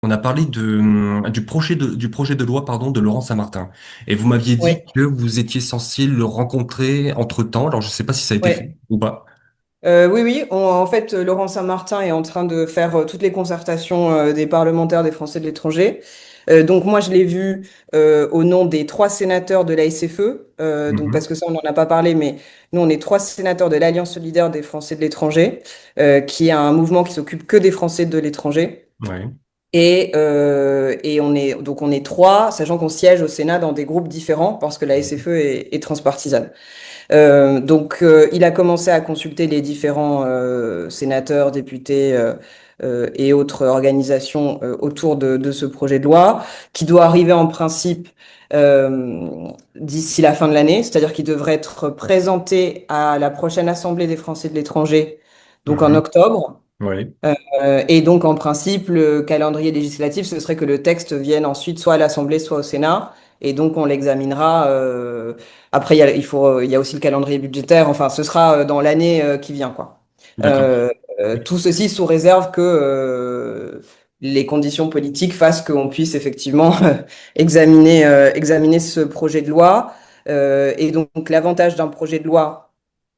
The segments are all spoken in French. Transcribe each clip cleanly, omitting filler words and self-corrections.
on a parlé du projet de loi, pardon, de Laurent Saint-Martin. Et vous m'aviez dit Oui, que vous étiez censé le rencontrer entre-temps. Alors, je ne sais pas si ça a été fait oui. ou pas. Oui, oui. En fait, Laurent Saint-Martin est en train de faire toutes les concertations des parlementaires des Français de l'étranger. Donc moi, je l'ai vu au nom des trois sénateurs de la SFE. Donc Mhm. parce que ça, on n'en a pas parlé, mais nous, on est trois sénateurs de l'Alliance solidaire des Français de l'étranger, qui est un mouvement qui s'occupe que des Français de l'étranger. Ouais. Et on est trois, sachant qu'on siège au Sénat dans des groupes différents parce que la SFE est transpartisane. Il a commencé à consulter les différents sénateurs, députés et autres organisations autour de ce projet de loi, qui doit arriver en principe euh, d'ici la fin de l'année, c'est-à-dire qu'il devrait être présenté à la prochaine Assemblée des Français de l'étranger, donc en Mhm. octobre. Ouais. Et donc, en principe, le calendrier législatif, ce serait que le texte vienne ensuite soit à l'Assemblée, soit au Sénat. Et donc, on l'examinera. Après, il y a aussi le calendrier budgétaire. Enfin, ce sera dans l'année qui vient, quoi. D'accord. Euh, tout ceci sous réserve que les conditions politiques fassent qu'on puisse effectivement examiner ce projet de loi. Et donc, l'avantage d'un projet de loi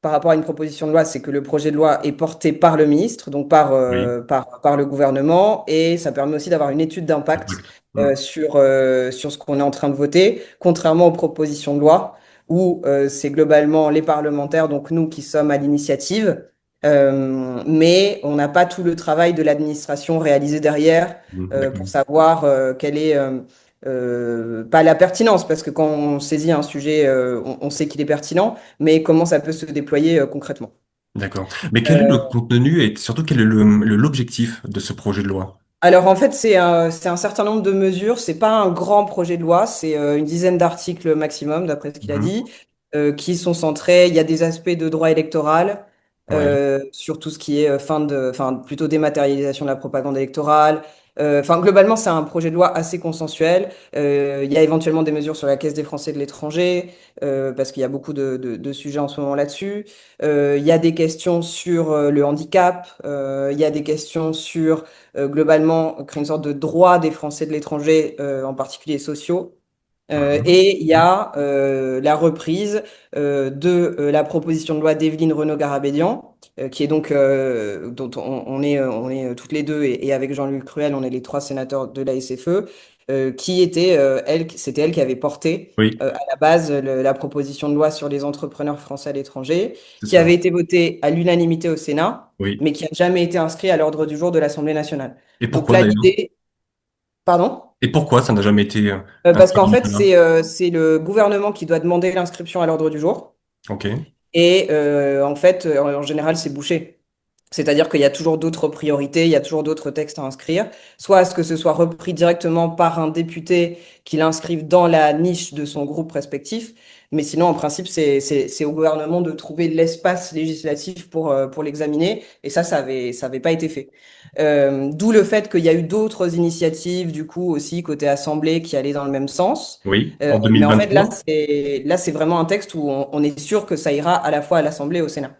par rapport à une proposition de loi, c'est que le projet de loi est porté par le ministre, donc Oui. par le gouvernement, et ça permet aussi d'avoir une étude d'impact Exact. Mhm. sur ce qu'on est en train de voter, contrairement aux propositions de loi, où c'est globalement les parlementaires, donc nous qui sommes à l'initiative, mais on n'a pas tout le travail de l'administration réalisé derrière Mhm. D'accord. pour savoir quelle est pas la pertinence, parce que quand on saisit un sujet, on sait qu'il est pertinent, mais comment ça peut se déployer concrètement. D'accord. Mais quel est le Euh, contenu et surtout quel est l'objectif de ce projet de loi? alors en fait, c'est un certain nombre de mesures. C'est pas un grand projet de loi, c'est une dizaine d'articles maximum, d'après ce qu'il a Mhm. dit, qui sont centrés. Il y a des aspects de droit électoral Ouais. sur tout ce qui est enfin plutôt dématérialisation de la propagande électorale. Enfin, globalement, c'est un projet de loi assez consensuel. Il y a éventuellement des mesures sur la Caisse des Français de l'étranger, parce qu'il y a beaucoup de sujets en ce moment là-dessus. Il y a des questions sur le handicap. Il y a des questions sur globalement créer une sorte de droit des Français de l'étranger, en particulier sociaux. Mhm. Et il y a la reprise de la proposition de loi d'Evelyne Renaud-Garabédian, qui est donc dont on est toutes les deux et avec Jean-Luc Cruel, on est les trois sénateurs de la SFE, qui était c'était elle qui avait porté Oui, à la base la proposition de loi sur les entrepreneurs français à l'étranger, c'est qui ça. avait été votée à l'unanimité au Sénat, Oui. mais qui n'a jamais été inscrit à l'ordre du jour de l'Assemblée nationale. Et Donc pourquoi là, d'ailleurs? l'idée, pardon? Et pourquoi ça n'a jamais été Parce inscrit qu'en dans fait, le c'est le gouvernement qui doit demander l'inscription à l'ordre du jour. Ok. Et en fait, en général, c'est bouché. C'est-à-dire qu'il y a toujours d'autres priorités, il y a toujours d'autres textes à inscrire, soit à ce que ce soit repris directement par un député qui l'inscrive dans la niche de son groupe respectif, mais sinon, en principe, c'est au gouvernement de trouver l'espace législatif pour l'examiner, et ça avait pas été fait. D'où le fait qu'il y a eu d'autres initiatives, du coup, aussi côté Assemblée, qui allaient dans le même sens. Oui. Euh, En mais en fait, là, 2023. c'est vraiment un texte où on est sûr que ça ira à la fois à l'Assemblée et au Sénat.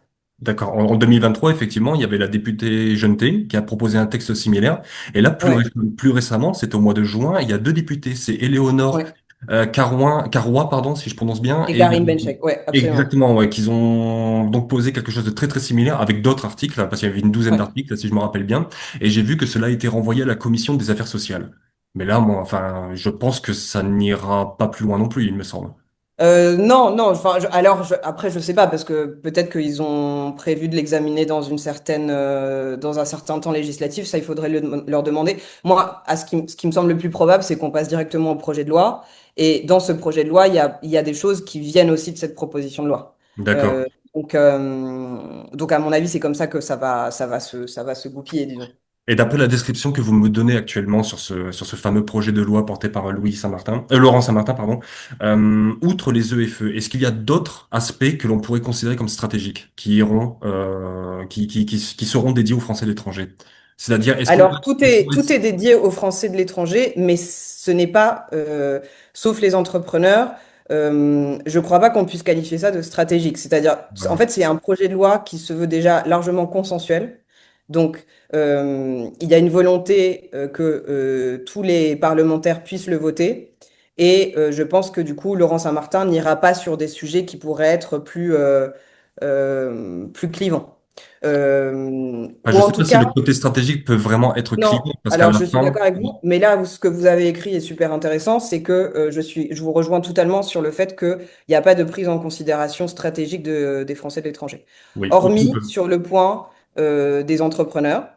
D'accord. En 2023, effectivement, il y avait la députée Jeuneté qui a proposé un texte similaire. Et là, Ouais, plus récemment, c'était au mois de juin, il y a deux députés. C'est Éléonore ouais. Carrois, pardon, si je prononce bien, Et et Karine Benchek, ouais, absolument. exactement, ouais, qu'ils ont donc posé quelque chose de très très similaire avec d'autres articles, parce qu'il y avait une douzaine Ouais. d'articles, si je me rappelle bien. Et j'ai vu que cela a été renvoyé à la commission des affaires sociales. Mais là, moi, enfin, je pense que ça n'ira pas plus loin non plus, il me semble. Non, non, enfin, après, je sais pas, parce que peut-être qu'ils ont prévu de l'examiner dans un certain temps législatif, ça, il faudrait leur demander. Moi, ce qui me semble le plus probable, c'est qu'on passe directement au projet de loi, et dans ce projet de loi, il y a des choses qui viennent aussi de cette proposition de loi. D'accord. Euh, donc, à mon avis, c'est comme ça que ça va se goupiller, disons. Et d'après la description que vous me donnez actuellement sur ce fameux projet de loi porté par Laurent Saint-Martin, pardon, outre les EFE, est-ce qu'il y a d'autres aspects que l'on pourrait considérer comme stratégiques, qui iront, qui seront dédiés aux Français de l'étranger? C'est-à-dire, Alors, tout est-ce est, qu'on tout est dédié aux Français de l'étranger, mais ce n'est pas, sauf les entrepreneurs, je ne crois pas qu'on puisse qualifier ça de stratégique. C'est-à-dire, en voilà. fait, c'est un projet de loi qui se veut déjà largement consensuel. Donc, il y a une volonté que tous les parlementaires puissent le voter. Et je pense que du coup, Laurent Saint-Martin n'ira pas sur des sujets qui pourraient être plus clivants. Enfin, Ou je en sais pas tout si cas, le côté stratégique peut vraiment être non. clivant, parce qu'à Alors, la je suis fin, d'accord avec vous, mais là, ce que vous avez écrit est super intéressant, c'est que je vous rejoins totalement sur le fait qu'il n'y a pas de prise en considération stratégique des Français de l'étranger. oui, ou trop Hormis peu. sur le point des entrepreneurs,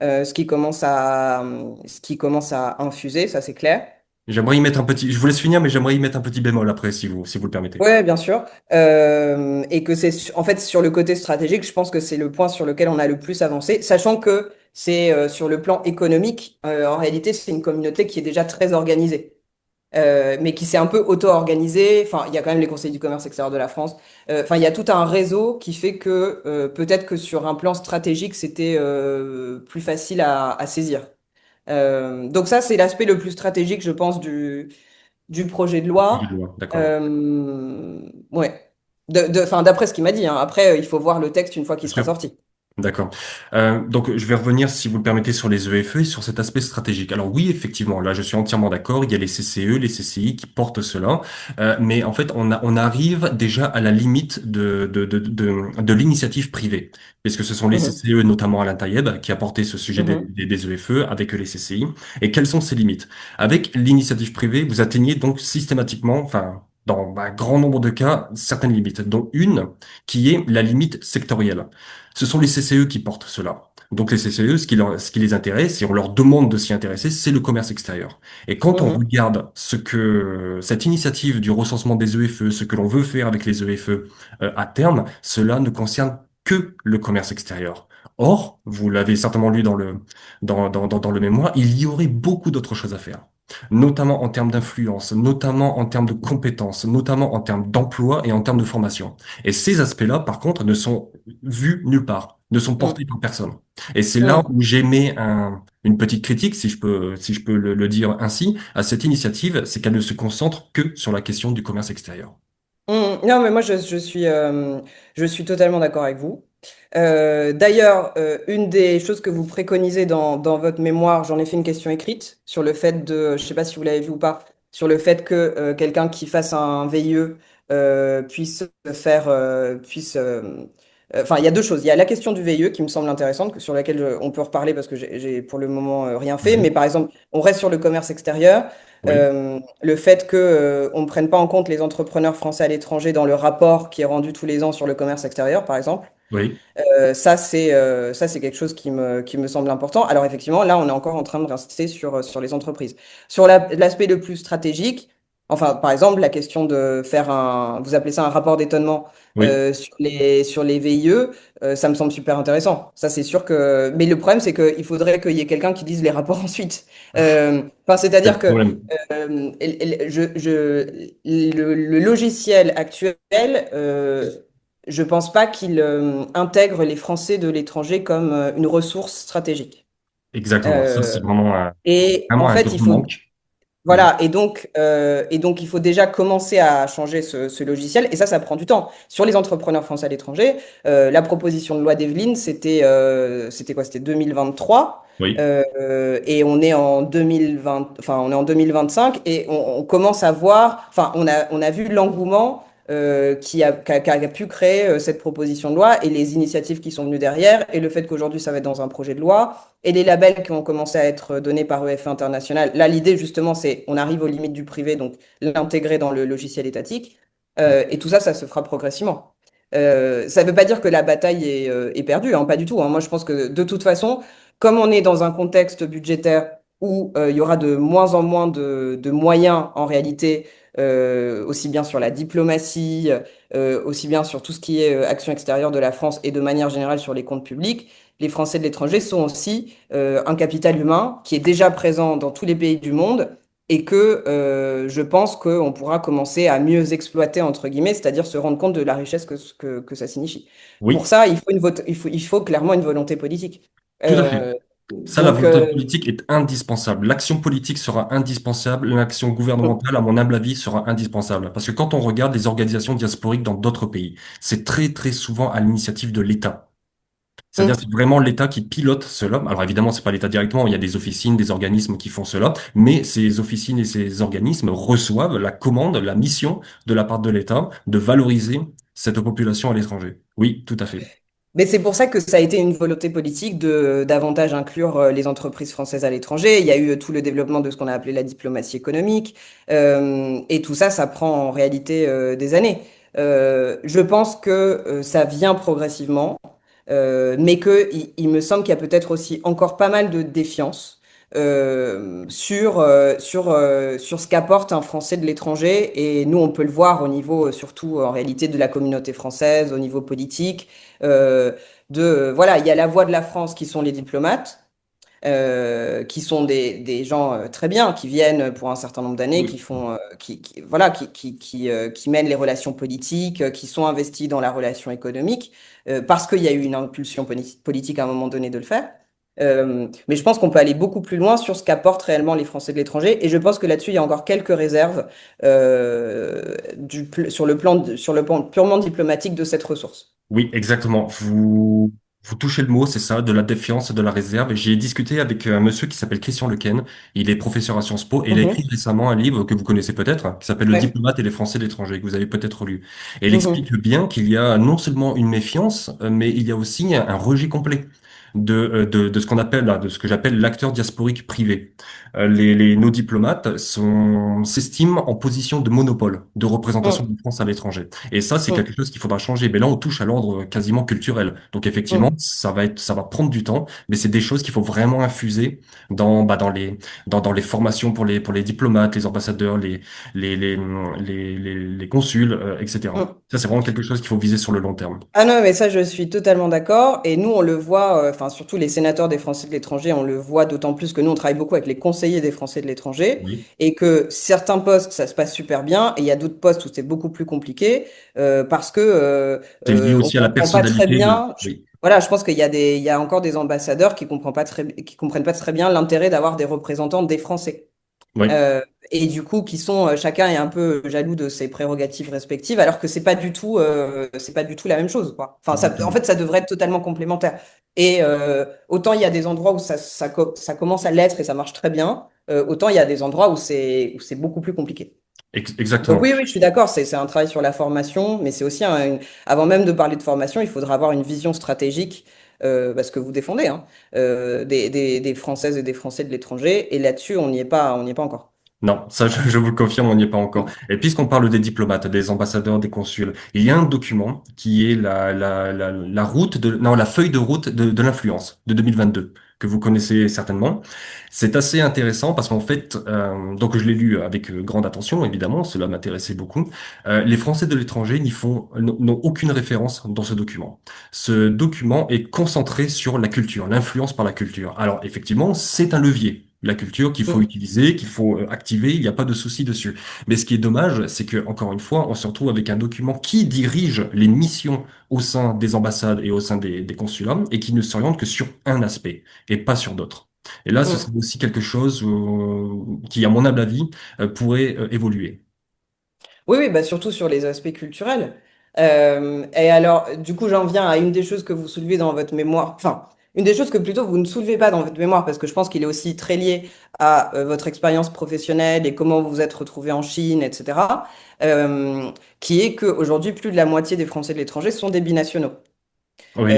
ce qui commence à infuser, ça c'est clair. J'aimerais y mettre un petit, je vous laisse finir, mais j'aimerais y mettre un petit bémol après, si vous le permettez. Ouais, bien sûr. Et que en fait, sur le côté stratégique, je pense que c'est le point sur lequel on a le plus avancé, sachant que c'est sur le plan économique, en réalité, c'est une communauté qui est déjà très organisée. Mais qui s'est un peu auto-organisé. Enfin, il y a quand même les conseils du commerce extérieur de la France. Enfin, il y a tout un réseau qui fait que peut-être que sur un plan stratégique, c'était plus facile à saisir. Donc ça, c'est l'aspect le plus stratégique, je pense, du projet de Je loi. dois, d'accord. Ouais. Enfin, d'après ce qu'il m'a dit, hein. Après, il faut voir le texte une fois qu'il Bien sera sûr. sorti. D'accord. Donc, je vais revenir, si vous le permettez, sur les EFE et sur cet aspect stratégique. Alors oui, effectivement, là, je suis entièrement d'accord. Il y a les CCE, les CCI qui portent cela, mais en fait, on arrive déjà à la limite de l'initiative privée, puisque ce sont les Mhm. CCE, notamment Alain Tayeb, qui a porté ce sujet Mhm. des EFE avec les CCI. Et quelles sont ces limites? Avec l'initiative privée, vous atteignez donc systématiquement, enfin, dans un grand nombre de cas, certaines limites, dont une qui est la limite sectorielle. Ce sont les CCE qui portent cela. Donc les CCE, ce qui les intéresse, et on leur demande de s'y intéresser, c'est le commerce extérieur. Et quand on Mhm. regarde cette initiative du recensement des EFE, ce que l'on veut faire avec les EFE à terme, cela ne concerne que le commerce extérieur. Or, vous l'avez certainement lu dans le mémoire, il y aurait beaucoup d'autres choses à faire, notamment en termes d'influence, notamment en termes de compétences, notamment en termes d'emploi et en termes de formation. Et ces aspects-là, par contre, ne sont vus nulle part, ne sont portés Mhm. par personne. Et c'est là Mhm. où j'émets une petite critique, si je peux le dire ainsi, à cette initiative, c'est qu'elle ne se concentre que sur la question du commerce extérieur. Non, mais moi, je suis totalement d'accord avec vous. D'ailleurs, une des choses que vous préconisez dans votre mémoire, j'en ai fait une question écrite sur le fait de, je sais pas si vous l'avez vu ou pas, sur le fait que quelqu'un qui fasse un VIE puisse faire, enfin, il y a deux choses. Il y a la question du VIE qui me semble intéressante, sur laquelle on peut reparler parce que j'ai pour le moment rien fait. Oui, Mais par exemple, on reste sur le commerce extérieur. oui, Le fait que, on ne prenne pas en compte les entrepreneurs français à l'étranger dans le rapport qui est rendu tous les ans sur le commerce extérieur, par exemple. oui, Ça, c'est quelque chose qui me semble important. Alors effectivement, là, on est encore en train de rester sur les entreprises. Sur l'aspect le plus stratégique, enfin, par exemple, la question de faire vous appelez ça un rapport d'étonnement oui. sur les VIE, ça me semble super intéressant. Ça, c'est sûr que. Mais le problème, c'est qu'il faudrait qu'il y ait quelqu'un qui lise les rapports ensuite. Enfin, C'est c'est-à-dire le que problème. le logiciel actuel, je pense pas qu'il intègre les Français de l'étranger comme une ressource stratégique. Exactement. Ça, c'est Euh, et en vraiment un fait, grand manque. Mhm. voilà, et donc il faut déjà commencer à changer ce logiciel, et ça prend du temps. Sur les entrepreneurs français à l'étranger, la proposition de loi d'Evelyne, c'était quoi? C'était 2023, Oui, et on est en 2020, enfin on est en 2025, et on commence à voir, enfin on a vu l'engouement qui a pu créer cette proposition de loi, et les initiatives qui sont venues derrière, et le fait qu'aujourd'hui ça va être dans un projet de loi et les labels qui ont commencé à être donnés par EFE International. Là, l'idée, justement, c'est on arrive aux limites du privé, donc l'intégrer dans le logiciel étatique. Et tout ça, ça se fera progressivement. Ça ne veut pas dire que la bataille est perdue, hein, pas du tout, hein. Moi, je pense que de toute façon, comme on est dans un contexte budgétaire où il y aura de moins en moins de moyens en réalité, aussi bien sur la diplomatie, aussi bien sur tout ce qui est action extérieure de la France et de manière générale sur les comptes publics, les Français de l'étranger sont aussi un capital humain qui est déjà présent dans tous les pays du monde et que je pense qu'on pourra commencer à mieux exploiter, entre guillemets, c'est-à-dire se rendre compte de la richesse que ça signifie. Pour oui, ça, il faut clairement une volonté politique. tout à fait. Euh, Ça, la donc, volonté politique est indispensable. L'action politique sera indispensable. L'action gouvernementale, à mon humble avis, sera indispensable. Parce que quand on regarde les organisations diasporiques dans d'autres pays, c'est très, très souvent à l'initiative de l'État. C'est-à-dire, c'est vraiment l'État qui pilote cela. Alors évidemment, c'est pas l'État directement, il y a des officines, des organismes qui font cela, mais ces officines et ces organismes reçoivent la commande, la mission de la part de l'État de valoriser cette population à l'étranger. Oui, tout à fait. Mais c'est pour ça que ça a été une volonté politique de davantage inclure les entreprises françaises à l'étranger. Il y a eu tout le développement de ce qu'on a appelé la diplomatie économique. Et tout ça, ça prend en réalité des années. Je pense que ça vient progressivement, mais que il me semble qu'il y a peut-être aussi encore pas mal de défiance sur ce qu'apporte un Français de l'étranger. Et nous, on peut le voir au niveau, surtout en réalité, de la communauté française, au niveau politique. Euh, voilà, il y a la voix de la France qui sont les diplomates, qui sont des gens très bien, qui viennent pour un certain nombre d'années, qui Oui. font, voilà, qui mènent les relations politiques, qui sont investis dans la relation économique, parce qu'il y a eu une impulsion politique à un moment donné de le faire. Mais je pense qu'on peut aller beaucoup plus loin sur ce qu'apportent réellement les Français de l'étranger, et je pense que là-dessus, il y a encore quelques réserves sur le plan purement diplomatique de cette ressource. Oui, exactement. Vous touchez le mot, c'est ça, de la défiance, de la réserve. Et j'ai discuté avec un monsieur qui s'appelle Christian Lequesne. Il est professeur à Sciences Po et il a écrit Mhm. récemment un livre que vous connaissez peut-être, qui s'appelle Le Ouais. diplomate et les Français de l'étranger, que vous avez peut-être lu. Et il Mhm. explique bien qu'il y a non seulement une méfiance, mais il y a aussi un rejet complet de ce qu'on appelle, là, de ce que j'appelle l'acteur diasporique privé. Nos diplomates s'estiment en position de monopole de représentation Mhm. de France à l'étranger. Et ça, c'est Mhm. quelque chose qu'il faudra changer. Mais là, on touche à l'ordre quasiment culturel. Donc effectivement, Mhm. ça va prendre du temps, mais c'est des choses qu'il faut vraiment infuser dans les formations pour les diplomates, les ambassadeurs, les consuls, etc. Mhm. Ça, c'est vraiment quelque chose qu'il faut viser sur le long terme. Ah non, mais ça, je suis totalement d'accord. Et nous, on le voit, enfin, surtout les sénateurs des Français de l'étranger, on le voit d'autant plus que nous, on travaille beaucoup avec les conseillers des Français de l'étranger Oui. et que certains postes, ça se passe super bien et il y a d'autres postes où c'est beaucoup plus compliqué parce que C'est lié on aussi à la comprend pas très personnalité de. bien. Oui. Voilà, je pense il y a encore des ambassadeurs qui comprennent pas très bien l'intérêt d'avoir des représentants des Français. Oui. Euh, et du coup, qui sont chacun est un peu jaloux de ses prérogatives respectives, alors que c'est pas du tout la même chose, quoi. Enfin, en Exactement. fait, ça devrait être totalement complémentaire. Et autant il y a des endroits où ça commence à l'être et ça marche très bien, autant il y a des endroits où c'est beaucoup plus compliqué. Donc Exactement. oui, oui, je suis d'accord, c'est un travail sur la formation, mais c'est aussi avant même de parler de formation, il faudra avoir une vision stratégique, parce que vous défendez, hein, des Françaises et des Français de l'étranger, et là-dessus, on n'y est pas encore. Non, ça, je vous le confirme, on n'y est pas encore. Mm. Et puisqu'on parle des diplomates, des ambassadeurs, des consuls, il y a un document qui est la route non, la feuille de route de l'influence de 2022, que vous connaissez certainement. C'est assez intéressant parce qu'en fait, donc je l'ai lu avec grande attention, évidemment, cela m'intéressait beaucoup. Les Français de l'étranger n'ont aucune référence dans ce document. Ce document est concentré sur la culture, l'influence par la culture. Alors, effectivement, c'est un levier. La culture qu'il faut Mm. utiliser, qu'il faut activer, il n'y a pas de souci dessus. Mais ce qui est dommage, c'est que, encore une fois, on se retrouve avec un document qui dirige les missions au sein des ambassades et au sein des consulats et qui ne s'oriente que sur un aspect et pas sur d'autres. Et là, ce serait Mm. aussi quelque chose qui, à mon humble avis, pourrait évoluer. Oui, oui, bah surtout sur les aspects culturels. Et alors, du coup, j'en viens à une des choses que vous soulevez dans votre mémoire, enfin, une des choses que plutôt vous ne soulevez pas dans votre mémoire, parce que je pense qu'il est aussi très lié à votre expérience professionnelle et comment vous vous êtes retrouvé en Chine, etc., qui est qu'aujourd'hui, plus de la moitié des Français de l'étranger sont des binationaux. Oui,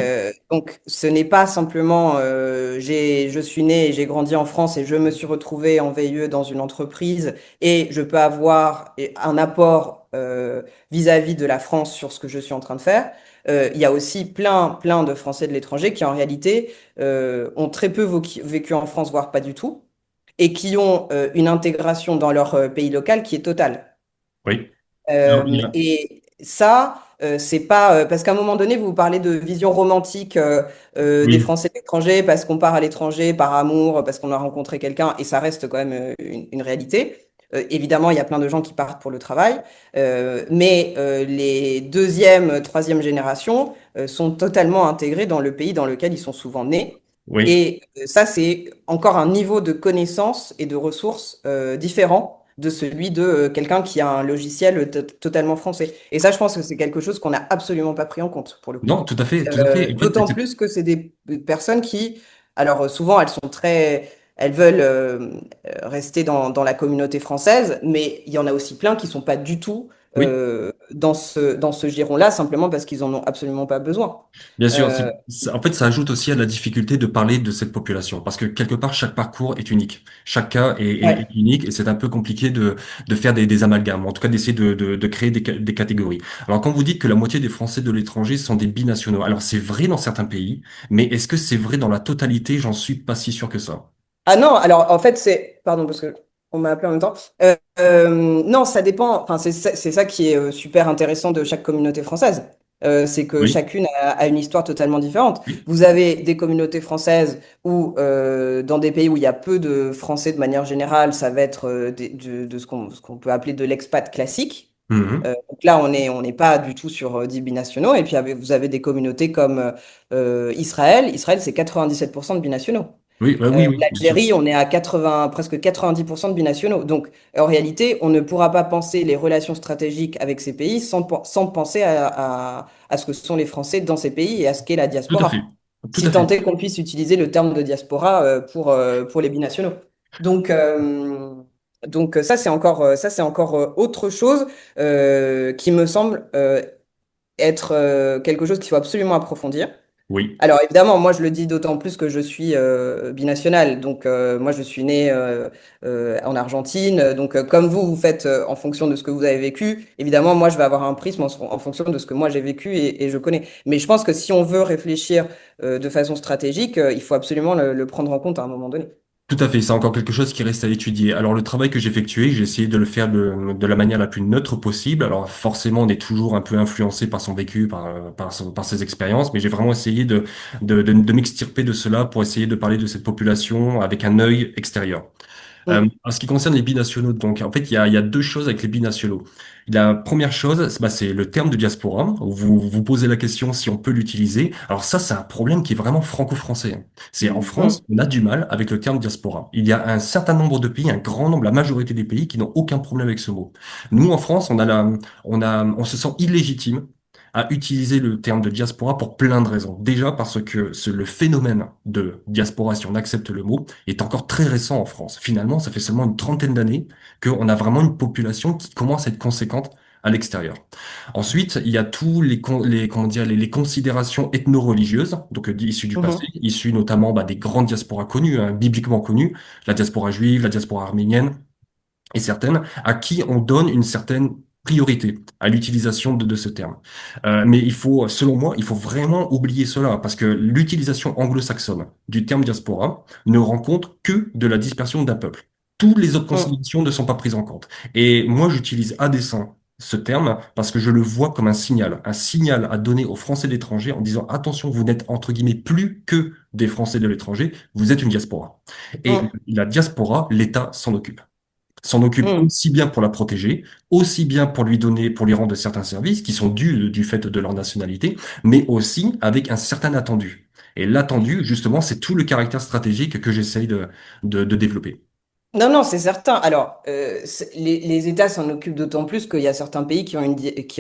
Donc, ce n'est pas simplement je suis né et j'ai grandi en France et je me suis retrouvé en VIE dans une entreprise et je peux avoir un apport vis-à-vis de la France sur ce que je suis en train de faire. Il y a aussi plein de Français de l'étranger qui, en réalité, ont très peu vécu en France, voire pas du tout, et qui ont une intégration dans leur pays local qui est totale. oui. Alors, Et ça, c'est pas parce qu'à un moment donné, vous parlez de vision romantique des oui, Français de l'étranger, parce qu'on part à l'étranger par amour, parce qu'on a rencontré quelqu'un, et ça reste quand même une réalité. Évidemment, il y a plein de gens qui partent pour le travail, mais les deuxième, troisième générations sont totalement intégrés dans le pays dans lequel ils sont souvent nés. oui, Et ça, c'est encore un niveau de connaissance et de ressources différent de celui de quelqu'un qui a un logiciel totalement français. Et ça, je pense que c'est quelque chose qu'on n'a absolument pas pris en compte, pour le coup. Non, tout à fait, tout à fait. En fait, D'autant plus que c'est des personnes qui, alors souvent, elles veulent rester dans la communauté française, mais il y en a aussi plein qui sont pas du tout oui. dans ce giron-là, simplement parce qu'ils en ont absolument pas besoin. Bien sûr, Euh, en fait, ça ajoute aussi à la difficulté de parler de cette population, parce que quelque part, chaque parcours est unique. Chaque cas est ouais. unique, et c'est un peu compliqué de faire des amalgames, en tout cas d'essayer de créer des catégories. Alors, quand vous dites que la moitié des Français de l'étranger sont des binationaux, alors c'est vrai dans certains pays, mais est-ce que c'est vrai dans la totalité? J'en suis pas si sûr que ça. Ah non, alors en fait, pardon, parce que on m'a appelé en même temps. Non, ça dépend. Enfin, c'est ça qui est super intéressant de chaque communauté française. C'est que Oui, chacune a une histoire totalement différente. oui. Vous avez des communautés françaises où, dans des pays où il y a peu de Français de manière générale, ça va être de ce qu'on peut appeler de l'expat classique. Mhm. Donc là, on n'est pas du tout sur 10 binationaux. Et puis, vous avez des communautés comme Israël. Israël, c'est 97% de binationaux. Oui, oui, oui, bien sûr. L'Algérie, on est à 80, presque 90% de binationaux. Donc, en réalité, on ne pourra pas penser les relations stratégiques avec ces pays sans penser à ce que sont les Français dans ces pays et à ce qu'est la Tout à fait. diaspora. Tout Si à fait. tant est qu'on puisse utiliser le terme de diaspora pour les binationaux. Donc, ça, c'est encore autre chose qui me semble être quelque chose qu'il faut absolument approfondir. Oui. Alors évidemment, moi je le dis d'autant plus que je suis binationale. Donc moi je suis née en Argentine. Donc comme vous faites en fonction de ce que vous avez vécu, évidemment moi je vais avoir un prisme en fonction de ce que moi j'ai vécu et je connais. Mais je pense que si on veut réfléchir de façon stratégique, il faut absolument le prendre en compte à un moment donné. Tout à fait, c'est encore quelque chose qui reste à étudier. Alors le travail que j'ai effectué, j'ai essayé de le faire de la manière la plus neutre possible. Alors forcément, on est toujours un peu influencé par son vécu, par ses expériences, mais j'ai vraiment essayé de m'extirper de cela pour essayer de parler de cette population avec un œil extérieur. Mm. En ce qui concerne les binationaux, donc en fait, il y a deux choses avec les binationaux. La première chose, c'est le terme de diaspora. Vous vous posez la question si on peut l'utiliser. Alors ça, c'est un problème qui est vraiment franco-français, hein. C'est en France, Mm. on a du mal avec le terme diaspora. Il y a un certain nombre de pays, un grand nombre, la majorité des pays qui n'ont aucun problème avec ce mot. Nous, en France, on se sent illégitime à utiliser le terme de diaspora pour plein de raisons. Déjà parce que le phénomène de diaspora, si on accepte le mot, est encore très récent en France. Finalement, ça fait seulement une trentaine d'années qu'on a vraiment une population qui commence à être conséquente à l'extérieur. Ensuite, il y a tous comment dire, les considérations ethno-religieuses, donc issues du passé, Mhm. issues notamment des grandes diasporas connues, hein, bibliquement connues, la diaspora juive, la diaspora arménienne, et certaines à qui on donne une certaine priorité à l'utilisation de ce terme. Mais il faut, selon moi, il faut vraiment oublier cela, parce que l'utilisation anglo-saxonne du terme diaspora ne rend compte que de la dispersion d'un peuple. Toutes les autres Mm. considérations ne sont pas prises en compte. Et moi, j'utilise à dessein ce terme parce que je le vois comme un signal à donner aux Français de l'étranger en disant attention, vous n'êtes entre guillemets plus que des Français de l'étranger, vous êtes une diaspora. Et Mm. la diaspora, l'État s'en occupe Mm. aussi bien pour la protéger, aussi bien pour lui donner, pour lui rendre certains services qui sont dus du fait de leur nationalité, mais aussi avec un certain attendu. Et l'attendu, justement, c'est tout le caractère stratégique que j'essaye de développer. Non, non, c'est certain. Alors, les États s'en occupent d'autant plus qu'il y a certains pays qui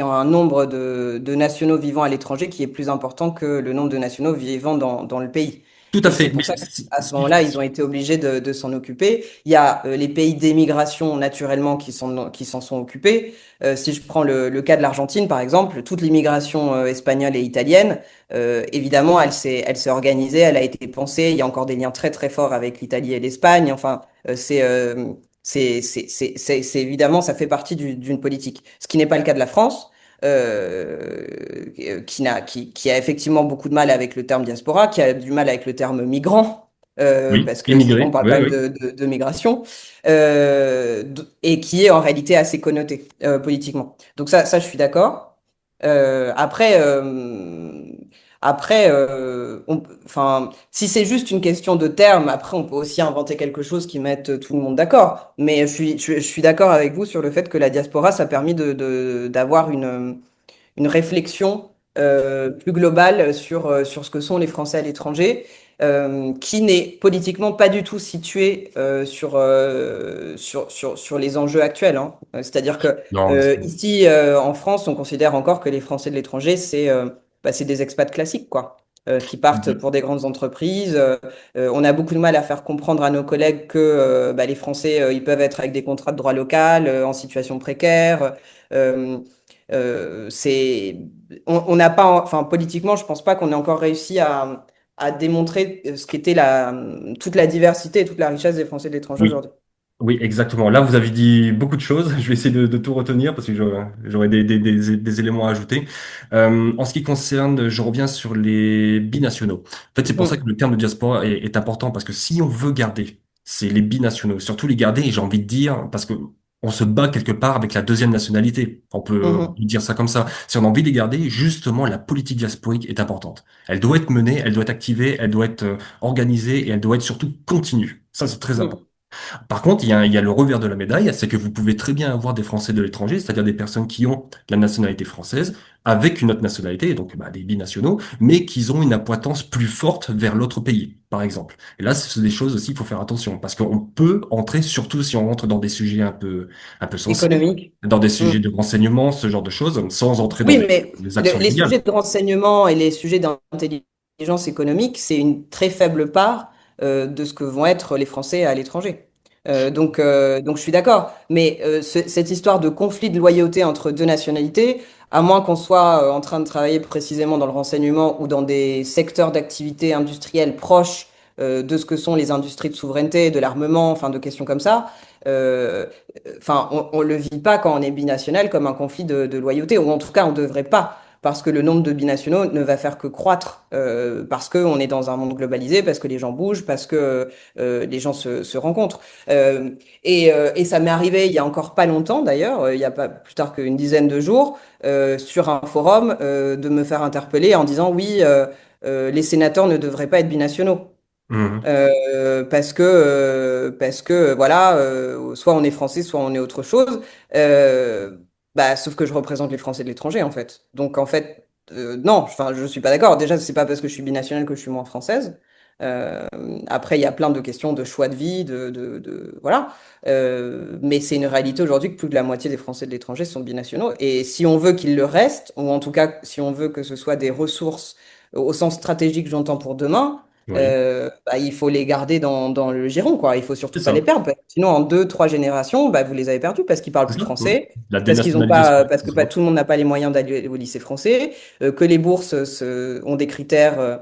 ont un nombre de nationaux vivant à l'étranger qui est plus important que le nombre de nationaux vivant dans le pays. Tout à Et c'est fait. pour ça qu'à ce moment-là, ils ont été obligés de s'en occuper. Il y a les pays d'émigration, naturellement, qui s'en sont occupés. Si je prends le cas de l'Argentine, par exemple, toute l'immigration espagnole et italienne, évidemment, elle s'est organisée, elle a été pensée. Il y a encore des liens très, très forts avec l'Italie et l'Espagne. Enfin, c'est évidemment, ça fait partie d'une politique. Ce qui n'est pas le cas de la France, qui a effectivement beaucoup de mal avec le terme diaspora, qui a du mal avec le terme migrant, Oui, parce que on immigré. parle Oui, quand même oui. de migration, et qui est en réalité assez connoté politiquement. Donc ça, je suis d'accord. Après, enfin, si c'est juste une question de terme, après, on peut aussi inventer quelque chose qui mette tout le monde d'accord. Mais je suis d'accord avec vous sur le fait que la diaspora, ça a permis d'avoir une réflexion plus globale sur ce que sont les Français à l'étranger. qui n'est politiquement pas du tout situé sur les enjeux actuels, hein. C'est-à-dire que Non, ici, en France, on considère encore que les Français de l'étranger, c'est des expats classiques, quoi, qui partent pour des grandes entreprises. On a beaucoup de mal à faire comprendre à nos collègues que les Français, ils peuvent être avec des contrats de droit local, en situation précaire. Euh, c'est, on n'a pas, enfin, politiquement, je pense pas qu'on ait encore réussi à démontrer ce qu'était toute la diversité et toute la richesse des Français de l'étranger oui. aujourd'hui. Oui, exactement. Là, vous avez dit beaucoup de choses. Je vais essayer de tout retenir parce que j'aurais des éléments à ajouter. En ce qui concerne, je reviens sur les binationaux. En fait, c'est pour ça que Mm, le terme de diaspora est important parce que si on veut garder, c'est les binationaux. Surtout les garder, et j'ai envie de dire, parce que on se bat quelque part avec la deuxième nationalité. On mhm. peut dire ça comme ça. Si on a envie de les garder, justement, la politique diasporique est importante. Elle doit être menée, elle doit être activée, elle doit être organisée et elle doit être surtout continue. Ça, c'est très important. Mm. Par contre, il y a le revers de la médaille, c'est que vous pouvez très bien avoir des Français de l'étranger, c'est-à-dire des personnes qui ont la nationalité française avec une autre nationalité, donc des binationaux, mais qui ont une appointance plus forte vers l'autre pays, par exemple. Et là, c'est des choses aussi, il faut faire attention, parce qu'on peut entrer, surtout si on rentre dans des sujets un peu sensibles, Économique. dans des Mm. sujets de renseignement, ce genre de choses, sans entrer dans Oui, mais des actions les illégales. sujets de renseignement et les sujets d'intelligence économique, c'est une très faible part de ce que vont être les Français à l'étranger. Donc je suis d'accord. Mais cette histoire de conflit de loyauté entre deux nationalités, à moins qu'on soit en train de travailler précisément dans le renseignement ou dans des secteurs d'activité industrielle proches de ce que sont les industries de souveraineté, de l'armement, enfin de questions comme ça, euh, enfin, on le vit pas quand on est binational comme un conflit de loyauté, ou en tout cas, on devrait pas, parce que le nombre de binationaux ne va faire que croître, parce qu'on est dans un monde globalisé, parce que les gens bougent, parce que les gens se rencontrent. Et ça m'est arrivé il y a encore pas longtemps, d'ailleurs, il y a pas plus tard qu'une dizaine de jours, sur un forum, de me faire interpeller en disant oui, les sénateurs ne devraient pas être binationaux. Mhm. Parce que voilà, soit on est français, soit on est autre chose. Euh, Sauf que je représente les Français de l'étranger en fait. Donc en fait, non, enfin je suis pas d'accord. Déjà, c'est pas parce que je suis binationale que je suis moins française. Euh, Après, il y a plein de questions de choix de vie, voilà. Mais c'est une réalité aujourd'hui que plus de la moitié des Français de l'étranger sont binationaux. Et si on veut qu'ils le restent, ou en tout cas si on veut que ce soit des ressources au sens stratégique, j'entends pour demain, Oui, il faut les garder dans le giron, quoi. Il faut c'est surtout pas les ça. perdre, parce que sinon, en deux, trois générations, vous les avez perdus parce qu'ils parlent C'est plus de ça. Mhm. français, La parce qu'ils ont dénationalisation. pas, parce que pas tout le monde n'a pas les moyens d'aller au lycée français, que les bourses ont des critères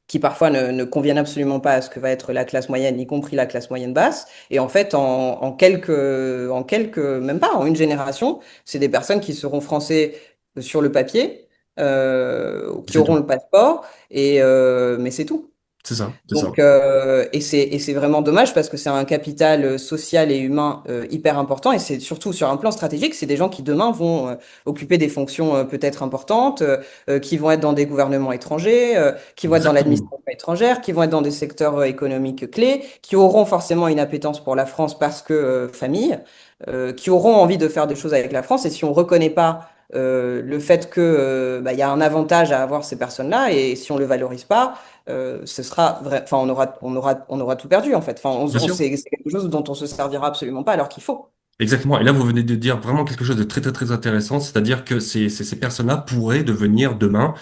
qui parfois ne conviennent absolument pas à ce que va être la classe moyenne, y compris la classe moyenne basse. Et en fait, même pas, en une génération, c'est des personnes qui seront français sur le papier, qui C'est auront tout. le passeport, mais c'est tout. C'est ça. C'est ça. Et c'est vraiment dommage parce que c'est un capital social et humain hyper important et c'est surtout sur un plan stratégique, c'est des gens qui demain vont occuper des fonctions peut-être importantes, qui vont être dans des gouvernements étrangers, qui vont être dans Exactement. l'administration étrangère, qui vont être dans des secteurs économiques clés, qui auront forcément une appétence pour la France parce que famille, qui auront envie de faire des choses avec la France et si on reconnaît pas le fait que il y a un avantage à avoir ces personnes-là et si on le valorise pas ce sera vrai, enfin, on aura tout perdu en fait. Enfin, Bien sûr. c'est quelque chose dont on se servira absolument pas alors qu'il faut. Exactement. Et là, vous venez de dire vraiment quelque chose de très, très, très intéressant, c'est-à-dire que ces personnes-là pourraient devenir demain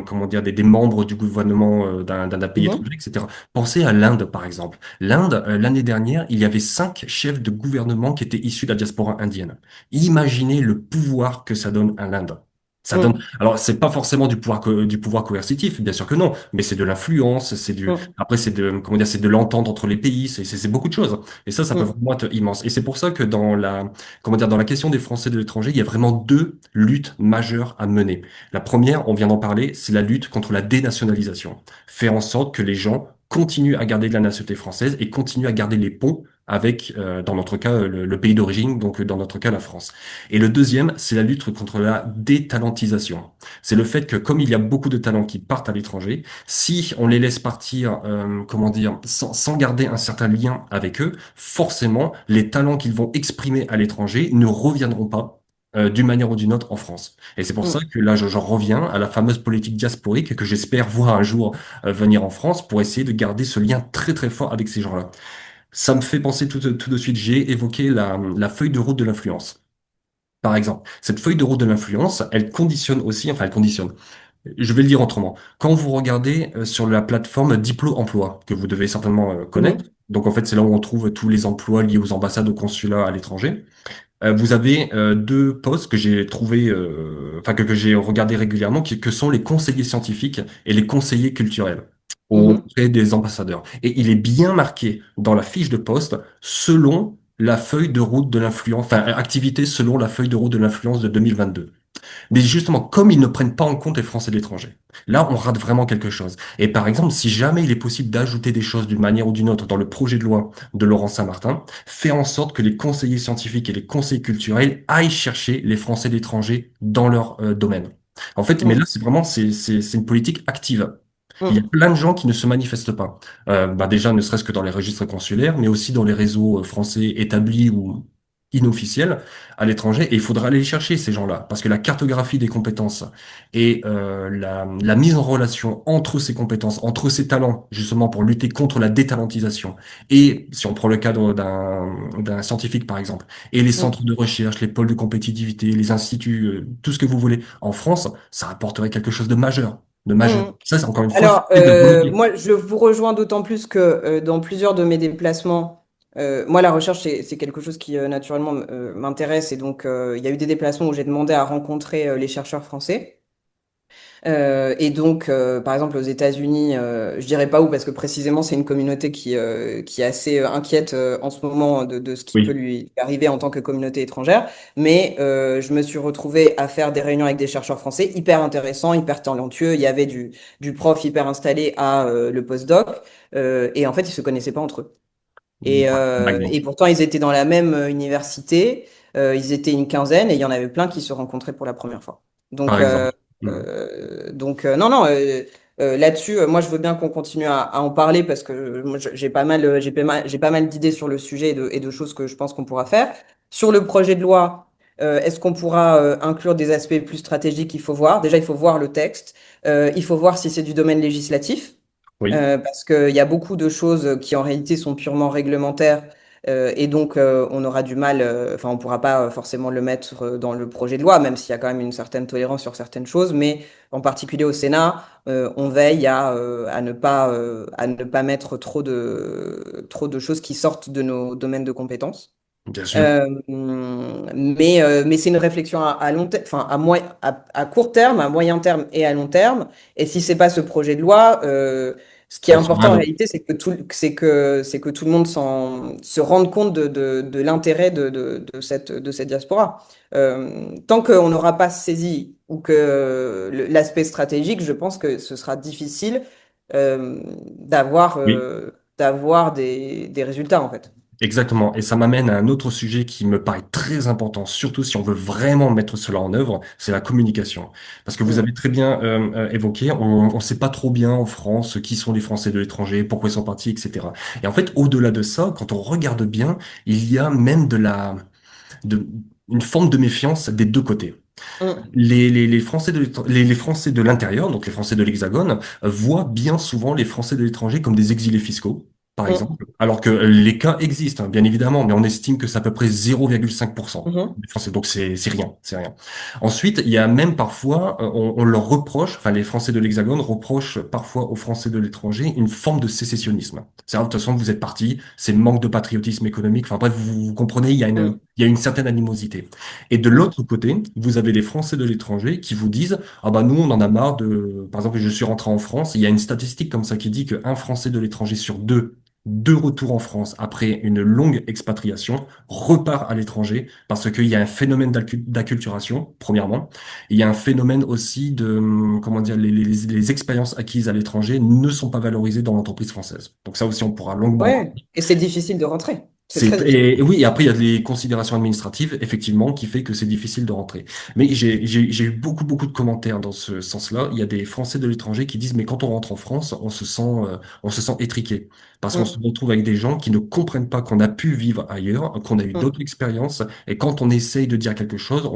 comment dire, des membres du gouvernement d'un pays Mhm. étranger, etc. Pensez à l'Inde, par exemple. L'Inde, l'année dernière, il y avait 5 chefs de gouvernement qui étaient issus de la diaspora indienne. Imaginez le pouvoir que ça donne à l'Inde. Ça donne. Mm, Alors, c'est pas forcément du pouvoir coercitif, bien sûr que non, mais c'est de l'influence, mm, après, comment dire, c'est de l'entente entre les pays, c'est beaucoup de choses. Et ça peut mm, vraiment être immense. Et c'est pour ça que comment dire, dans la question des Français de l'étranger, il y a vraiment deux luttes majeures à mener. La première, on vient d'en parler, c'est la lutte contre la dénationalisation. Faire en sorte que les gens continuent à garder de la nationalité française et continuent à garder les ponts avec, dans notre cas, le pays d'origine, donc dans notre cas, la France. Et le deuxième, c'est la lutte contre la détalentisation. C'est le fait que comme il y a beaucoup de talents qui partent à l'étranger, si on les laisse partir, comment dire, sans garder un certain lien avec eux, forcément, les talents qu'ils vont exprimer à l'étranger ne reviendront pas d'une manière ou d'une autre en France. Et c'est pour ça Mm. que là, j'en reviens à la fameuse politique diasporique que j'espère voir un jour venir en France pour essayer de garder ce lien très très fort avec ces gens-là. Ça me fait penser tout de suite, j'ai évoqué la feuille de route de l'influence. Par exemple, cette feuille de route de l'influence, elle conditionne aussi, enfin elle conditionne. Je vais le dire autrement. Quand vous regardez sur la plateforme Diplo Emploi, que vous devez certainement connaître, Mhm. donc en fait c'est là où on trouve tous les emplois liés aux ambassades, aux consulats à l'étranger, vous avez deux postes que j'ai trouvé, enfin que j'ai regardé régulièrement, que sont les conseillers scientifiques et les conseillers culturels Mhm. auprès des ambassadeurs. Et il est bien marqué dans la fiche de poste selon la feuille de route de l'influence, enfin activité selon la feuille de route de l'influence de 2022. Mais justement, comme ils ne prennent pas en compte les Français de l'étranger, là, on rate vraiment quelque chose. Et par exemple, si jamais il est possible d'ajouter des choses d'une manière ou d'une autre dans le projet de loi de Laurent Saint-Martin, faire en sorte que les conseillers scientifiques et les conseillers culturels aillent chercher les Français de l'étranger dans leur domaine. En fait, mais là, Mm. c'est vraiment, c'est une politique active. Il y a Mm. plein de gens qui ne se manifestent pas. Bah déjà, ne serait-ce que dans les registres consulaires, mais aussi dans les réseaux français établis ou inofficiels à l'étranger. Et il faudra aller les chercher, ces gens-là, parce que la cartographie des compétences et la mise en relation entre ces compétences, entre ces talents, justement pour lutter contre la détalentisation, et si on prend le cadre d'un scientifique, par exemple, et les Mm. centres de recherche, les pôles de compétitivité, les instituts, tout ce que vous voulez, en France, ça apporterait quelque chose de majeur. De majeur. Mm. Ça, c'est encore une fois, Alors, c'est de volonté. moi, je vous rejoins d'autant plus que dans plusieurs de mes déplacements, moi, la recherche, c'est quelque chose qui, naturellement, m'intéresse. Et donc, il y a eu des déplacements où j'ai demandé à rencontrer les chercheurs français. Et donc, par exemple, aux États-Unis, je dirais pas où parce que précisément c'est une communauté qui est assez inquiète en ce moment de ce qui peut Oui. lui arriver en tant que communauté étrangère. Mais je me suis retrouvée à faire des réunions avec des chercheurs français hyper intéressants, hyper talentueux. Il y avait du prof hyper installé à le postdoc. Et en fait, ils se connaissaient pas entre eux. Par Et exemple. pourtant, ils étaient dans la même université. Ils étaient une quinzaine et il y en avait plein qui se rencontraient pour la première fois. Par Donc, exemple. Hmm. non, non, là-dessus, moi, je veux bien qu'on continue à en parler parce que moi, j'ai pas mal, j'ai pas mal d'idées sur le sujet et de choses que je pense qu'on pourra faire. Sur le projet de loi, est-ce qu'on pourra inclure des aspects plus stratégiques? Il faut voir. Déjà, il faut voir le texte. Il faut voir si c'est du domaine législatif. Oui, Parce qu'il y a beaucoup de choses qui en réalité sont purement réglementaires et donc on aura du mal, enfin on ne pourra pas forcément le mettre dans le projet de loi, même s'il y a quand même une certaine tolérance sur certaines choses, mais en particulier au Sénat, on veille à ne pas mettre trop de choses qui sortent de nos domaines de compétences. bien sûr. Mais c'est une réflexion à long terme, enfin à court terme, à moyen terme et à long terme. Et si c'est pas ce projet de loi, ce qui est On sera important un en autre. réalité, c'est que tout le monde se rende compte de l'intérêt de cette diaspora. Tant qu'on n'aura pas saisi ou que l'aspect stratégique, je pense que ce sera difficile euh, d'avoir Oui. d'avoir des résultats en fait. Exactement. Et ça m'amène à un autre sujet qui me paraît très important, surtout si on veut vraiment mettre cela en œuvre, c'est la communication. Parce que vous Mm, avez très bien évoqué, on ne sait pas trop bien en France qui sont les Français de l'étranger, pourquoi ils sont partis, etc. Et en fait, au-delà de ça, quand on regarde bien, il y a même de, une forme de méfiance des deux côtés. mm, Les Français les Français de l'intérieur, donc les Français de l'Hexagone, voient bien souvent les Français de l'étranger comme des exilés fiscaux, par mm, exemple, alors que les cas existent, hein, bien évidemment, mais on estime que c'est à peu près 0,5% mhm. des Français, donc c'est rien, c'est rien. Ensuite, il y a même parfois, on leur reproche, enfin les Français de l'Hexagone reprochent parfois aux Français de l'étranger une forme de sécessionnisme. C'est-à-dire, de toute façon, vous êtes partis, c'est manque de patriotisme économique, enfin bref, vous comprenez, Mm, il y a une certaine animosité. Et de mm, l'autre côté, vous avez les Français de l'étranger qui vous disent, ah bah nous, on en a marre de, par exemple, je suis rentré en France, il y a une statistique comme ça qui dit qu'un Français de l'étranger sur deux retours en France après une longue expatriation, repart à l'étranger parce qu'il y a un phénomène d'acculturation, premièrement. Il y a un phénomène aussi de, comment dire, les expériences acquises à l'étranger ne sont pas valorisées dans l'entreprise française. Donc ça aussi, on pourra longuement en parler. ouais. Et c'est difficile de rentrer. C'est très difficile. Et oui, et après, il y a des considérations administratives, effectivement, qui fait que c'est difficile de rentrer. Mais j'ai eu beaucoup de commentaires dans ce sens-là. Il y a des Français de l'étranger qui disent, mais quand on rentre en France, on se sent étriqué. Parce qu'on se Mm, retrouve avec des gens qui ne comprennent pas qu'on a pu vivre ailleurs, qu'on a eu mm, d'autres expériences. Et quand on essaye de dire quelque chose,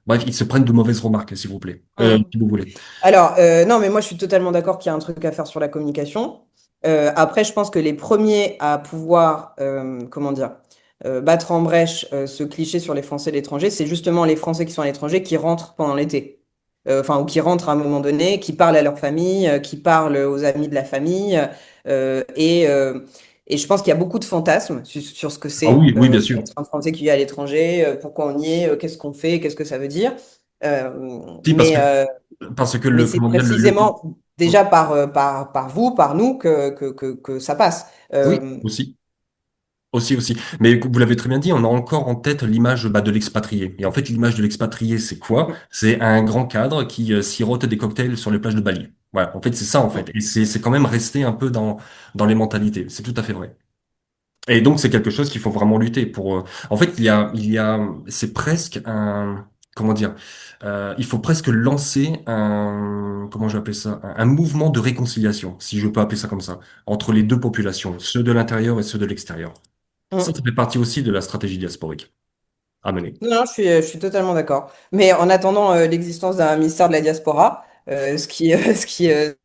bref, ils se prennent de mauvaises remarques, s'il vous plaît. mm. Si vous voulez. Alors, non, mais moi, je suis totalement d'accord qu'il y a un truc à faire sur la communication. Après, je pense que les premiers à pouvoir, comment dire, battre en brèche ce cliché sur les Français de l'étranger, c'est justement les Français qui sont à l'étranger qui rentrent pendant l'été. Enfin, ou qui rentrent à un moment donné, qui parlent à leur famille, qui parlent aux amis de la famille. euh, et, euh, et je pense qu'il y a beaucoup de fantasmes sur ce que Ah c'est oui, oui, bien sûr. être un Français qui vit à l'étranger, pourquoi on y est, qu'est-ce qu'on fait, qu'est-ce que ça veut dire. Euh, Si, mais, parce que mais le, c'est comment dire, précisément déjà par vous, par nous, que ça passe. oui, aussi. Aussi. Mais vous l'avez très bien dit, on a encore en tête l'image de l'expatrié. Et en fait, l'image de l'expatrié, c'est quoi? C'est un grand cadre qui sirote des cocktails sur les plages de Bali. Voilà, en fait, c'est ça, en fait. Et c'est quand même resté un peu dans les mentalités. C'est tout à fait vrai. Et donc, c'est quelque chose qu'il faut vraiment lutter pour. En fait, c'est presque un, comment dire, il faut presque lancer un, comment je vais appeler ça, un mouvement de réconciliation, si je peux appeler ça comme ça, entre les deux populations, ceux de l'intérieur et ceux de l'extérieur. Ça fait partie aussi de la stratégie diasporique à mener. Non, je suis totalement d'accord. Mais en attendant l'existence d'un ministère de la diaspora, ce qui est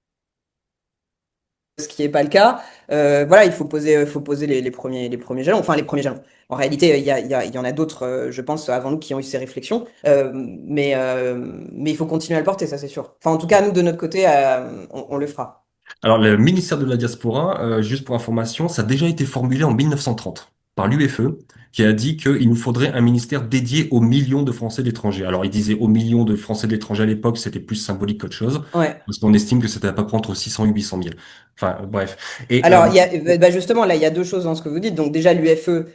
pas le cas, voilà, faut poser les premiers jalons. Enfin, les premiers jalons. En réalité, il y en a d'autres, je pense, avant nous qui ont eu ces réflexions. Mais il faut continuer à le porter, ça c'est sûr. Enfin, en tout cas, nous, de notre côté, on le fera. Alors, le ministère de la Diaspora, juste pour information, ça a déjà été formulé en 1930 par l'UFE, qui a dit qu'il nous faudrait un ministère dédié aux millions de Français d'étrangers. Alors, il disait aux millions de Français d'étrangers à l'époque, c'était plus symbolique qu'autre chose, Ouais. parce qu'on estime que c'était à peu près entre 600 et 800 000. Enfin, bref. Et, Alors, bah, justement, là, il y a deux choses dans ce que vous dites. Donc, déjà, l'UFE,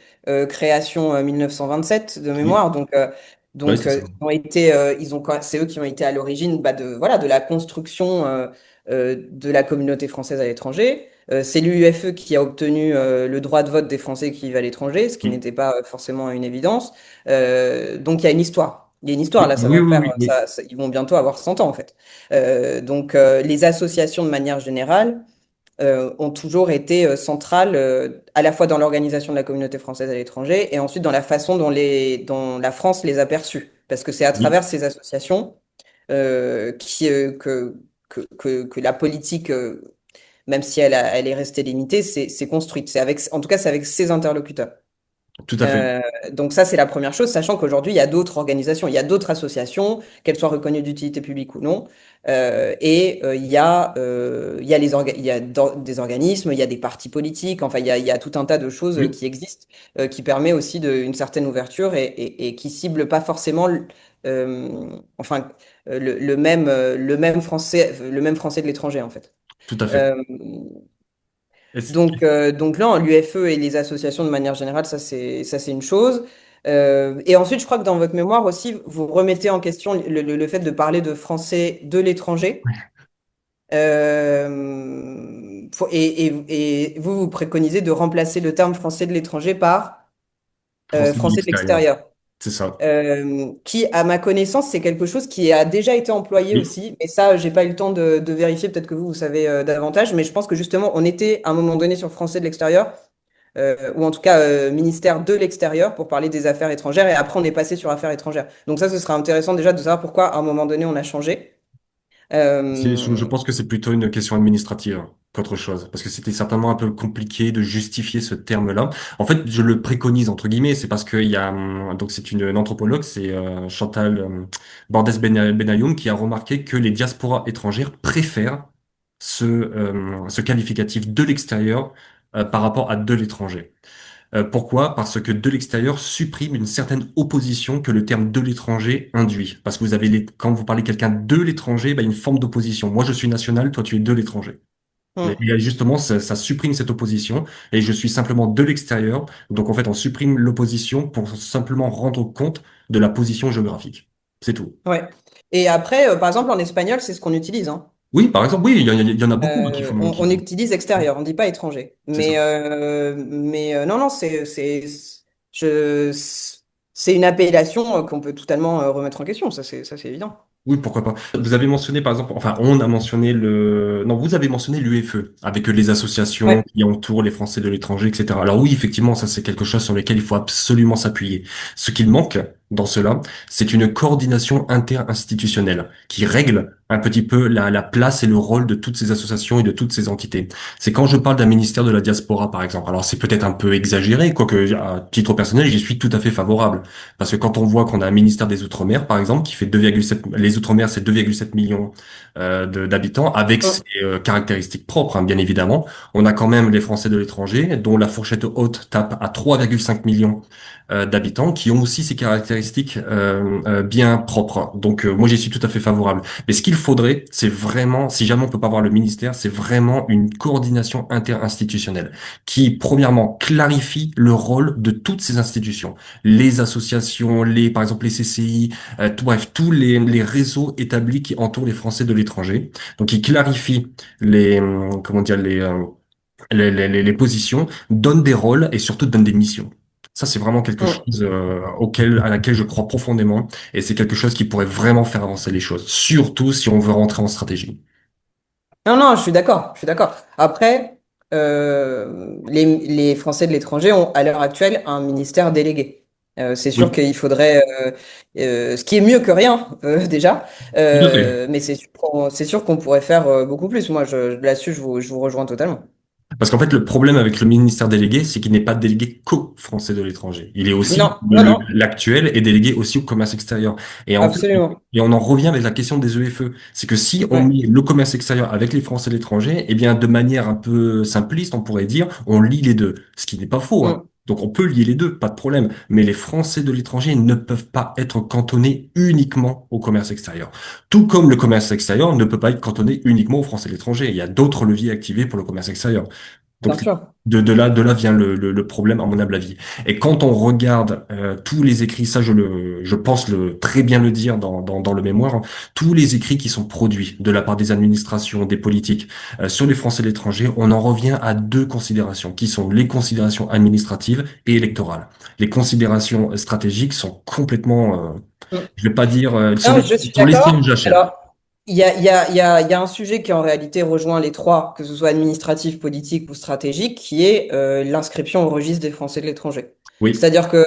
création 1927 de oui, mémoire. ouais, c'est ça. C'est eux qui ont été à l'origine bah, voilà, de la construction de la communauté française à l'étranger. C'est l'UEFE qui a obtenu le droit de vote des Français qui vivent à l'étranger, ce qui Oui, n'était pas forcément une évidence. Donc, il y a une histoire. Il y a une histoire, oui, là, oui. ils vont bientôt avoir 100 ans, en fait. Les associations, de manière générale, ont toujours été centrales à la fois dans l'organisation de la communauté française à l'étranger et ensuite dans la façon dont la France les a perçues. Parce que c'est à Oui, travers ces associations que la politique, même si elle est restée limitée, c'est construite. En tout cas, c'est avec ses interlocuteurs. tout à fait. Donc ça, c'est la première chose, sachant qu'aujourd'hui, il y a d'autres organisations, il y a d'autres associations, qu'elles soient reconnues d'utilité publique ou non. Il y a des organismes, il y a des partis politiques, enfin, il y a tout un tas de choses Oui, qui existent, qui permet aussi une certaine ouverture et qui ciblent pas forcément enfin, le même français de l'étranger, en fait. tout à fait. Euh, donc là, l'UFE et les associations de manière générale, ça c'est une chose. Et ensuite, je crois que dans votre mémoire aussi, vous remettez en question le fait de parler de français de l'étranger. Et vous préconisez de remplacer le terme français de l'étranger par Français de français de l'extérieur, l'extérieur. c'est ça. Qui, à ma connaissance, c'est quelque chose qui a déjà été employé Oui, aussi. Mais ça, j'ai pas eu le temps de vérifier. Peut-être que vous savez davantage. Mais je pense que justement, on était à un moment donné sur français de l'extérieur ou en tout cas ministère de l'extérieur pour parler des affaires étrangères, et après on est passé sur affaires étrangères. Donc ça, ce sera intéressant déjà de savoir pourquoi à un moment donné on a changé. je Euh, pense que c'est plutôt une question administrative qu'autre chose, parce que c'était certainement un peu compliqué de justifier ce terme-là. En fait, je le préconise entre guillemets, c'est parce qu'il y a donc c'est une anthropologue, c'est Chantal Benayoun qui a remarqué que les diasporas étrangères préfèrent ce qualificatif de l'extérieur par rapport à de l'étranger. Pourquoi? Parce que de l'extérieur supprime une certaine opposition que le terme de l'étranger induit. Parce que quand vous parlez quelqu'un de l'étranger, bah, il y a une forme d'opposition. Moi, je suis national, toi, tu es de l'étranger. hmm, Et justement, ça supprime cette opposition et je suis simplement de l'extérieur. Donc, en fait, on supprime l'opposition pour simplement rendre compte de la position géographique. C'est tout. ouais. Et après, par exemple, en espagnol, c'est ce qu'on utilise, hein. Oui, par exemple, oui, il y en a beaucoup hein, qui font, On utilise extérieur, on dit pas étranger. c'est ça. Non, non, je, c'est une appellation qu'on peut totalement remettre en question, ça, c'est évident. Oui, pourquoi pas. Vous avez mentionné, par exemple, enfin, on a mentionné non, vous avez mentionné l'UEFE, avec les associations Ouais. qui entourent les Français de l'étranger, etc. Alors oui, effectivement, ça, c'est quelque chose sur lequel il faut absolument s'appuyer. Ce qu'il manque dans cela, c'est une coordination inter-institutionnelle qui règle un petit peu la place et le rôle de toutes ces associations et de toutes ces entités. C'est quand je parle d'un ministère de la diaspora, par exemple. Alors, c'est peut-être un peu exagéré, quoique, à titre personnel, j'y suis tout à fait favorable. Parce que quand on voit qu'on a un ministère des Outre-mer, par exemple, qui fait 2,7, les Outre-mer, c'est 2,7 millions d'habitants, avec ses Mm. caractéristiques propres, hein, bien évidemment. On a quand même les Français de l'étranger, dont la fourchette haute tape à 3,5 millions d'habitants, qui ont aussi ces caractéristiques bien propres. Donc, moi, j'y suis tout à fait favorable. Mais ce qu'il faudrait, c'est vraiment, si jamais on peut pas avoir le ministère, c'est vraiment une coordination interinstitutionnelle qui, premièrement, clarifie le rôle de toutes ces institutions, les associations, par exemple les CCI, bref, tous les réseaux établis qui entourent les Français de l'étranger. Donc, ils clarifient comment dire, les positions, donnent des rôles et surtout donnent des missions. Ça, c'est vraiment quelque Mm. chose à laquelle je crois profondément et c'est quelque chose qui pourrait vraiment faire avancer les choses, surtout si on veut rentrer en stratégie. Non, non, je suis d'accord, je suis d'accord. Après, les Français de l'étranger ont à l'heure actuelle un ministère délégué. C'est sûr Oui, qu'il faudrait, ce qui est mieux que rien déjà, tout à fait. mais c'est sûr qu'on pourrait faire beaucoup plus. Moi, là-dessus, je vous rejoins totalement. Parce qu'en fait, le problème avec le ministère délégué, c'est qu'il n'est pas délégué qu'aux Français de l'étranger. Il est aussi, Non, non, non, l'actuel est délégué aussi au commerce extérieur. Et en fait, absolument. et on en revient avec la question des EFE. C'est que si on Ouais. met le commerce extérieur avec les Français de l'étranger, eh bien, de manière un peu simpliste, on pourrait dire, on lie les deux. Ce qui n'est pas faux, hein. Mm. Donc on peut lier les deux, pas de problème. Mais les Français de l'étranger ne peuvent pas être cantonnés uniquement au commerce extérieur. Tout comme le commerce extérieur ne peut pas être cantonné uniquement aux Français de l'étranger. Il y a d'autres leviers activés pour le commerce extérieur. Bien Donc sûr. de là vient le problème à mon humble avis. Et quand on regarde tous les écrits, ça je pense très bien le dire dans le mémoire, hein, tous les écrits qui sont produits de la part des administrations, des politiques sur les Français de l'étranger, on en revient à deux considérations qui sont les considérations administratives et électorales. Les considérations stratégiques sont complètement, Mm. je vais pas dire, Non, je suis sont laissées en d'accord. jachère. Alors, il y a un sujet qui en réalité rejoint les trois, que ce soit administratif, politique ou stratégique, qui est l'inscription au registre des Français de l'étranger. Oui, C'est-à-dire que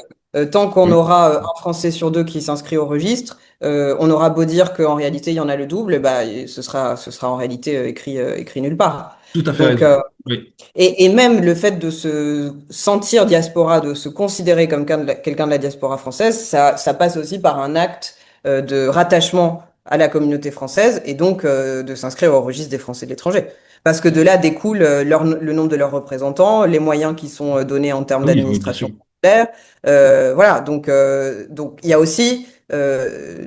tant qu'on oui, aura un Français sur deux qui s'inscrit au registre, on aura beau dire qu'en réalité il y en a le double, bah, ce sera en réalité écrit nulle part. tout à fait Donc, raison. Oui, et même le fait de se sentir diaspora, de se considérer comme quelqu'un de la diaspora française, ça passe aussi par un acte de rattachement à la communauté française et donc de s'inscrire au registre des Français de l'étranger. Parce que de là découle le nombre de leurs représentants, les moyens qui sont donnés en termes oui, oui, bien d'administration sûr. consulaire. Voilà, donc il y a aussi,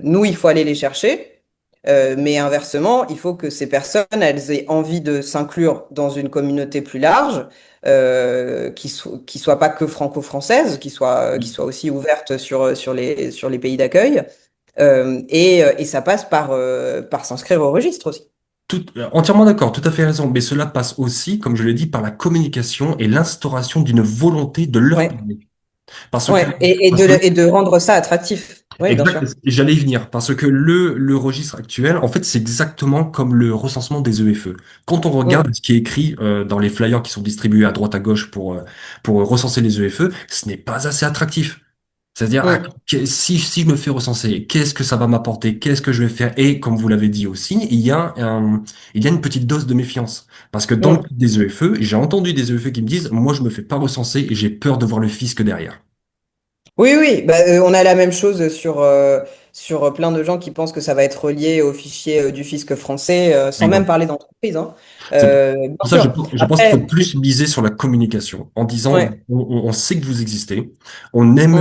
nous, il faut aller les chercher. Mais inversement, il faut que ces personnes, elles aient envie de s'inclure dans une communauté plus large, qui soit pas que franco-française, qui soit aussi ouverte sur les pays d'accueil. Et ça passe par s'inscrire au registre aussi. Entièrement d'accord, tout à fait raison. Mais cela passe aussi, comme je l'ai dit, par la communication et l'instauration d'une volonté de leur Ouais, parler. Parce que, ouais, parce que et de rendre ça attractif. Oui, bien exact, sûr. j'allais y venir. Parce que le registre actuel, en fait, c'est exactement comme le recensement des EFE. Quand on Mm, regarde ce qui est écrit dans les flyers qui sont distribués à droite à gauche pour recenser les EFE, ce n'est pas assez attractif. C'est-à-dire, ah, mm, si je me fais recenser, qu'est-ce que ça va m'apporter? Qu'est-ce que je vais faire? Et comme vous l'avez dit aussi, il y a une petite dose de méfiance. Parce que dans le cas mm. des EFE, j'ai entendu des EFE qui me disent, moi, je me fais pas recenser et j'ai peur de voir le fisc derrière. Oui, oui, bah, on a la même chose sur plein de gens qui pensent que ça va être relié au fichier du fisc français, sans même Exemple. parler d'entreprise, hein. C'est Bien pour ça, sûr. je pense qu'il faut Après, plus miser sur la communication en disant, ouais. on sait que vous existez, Mm,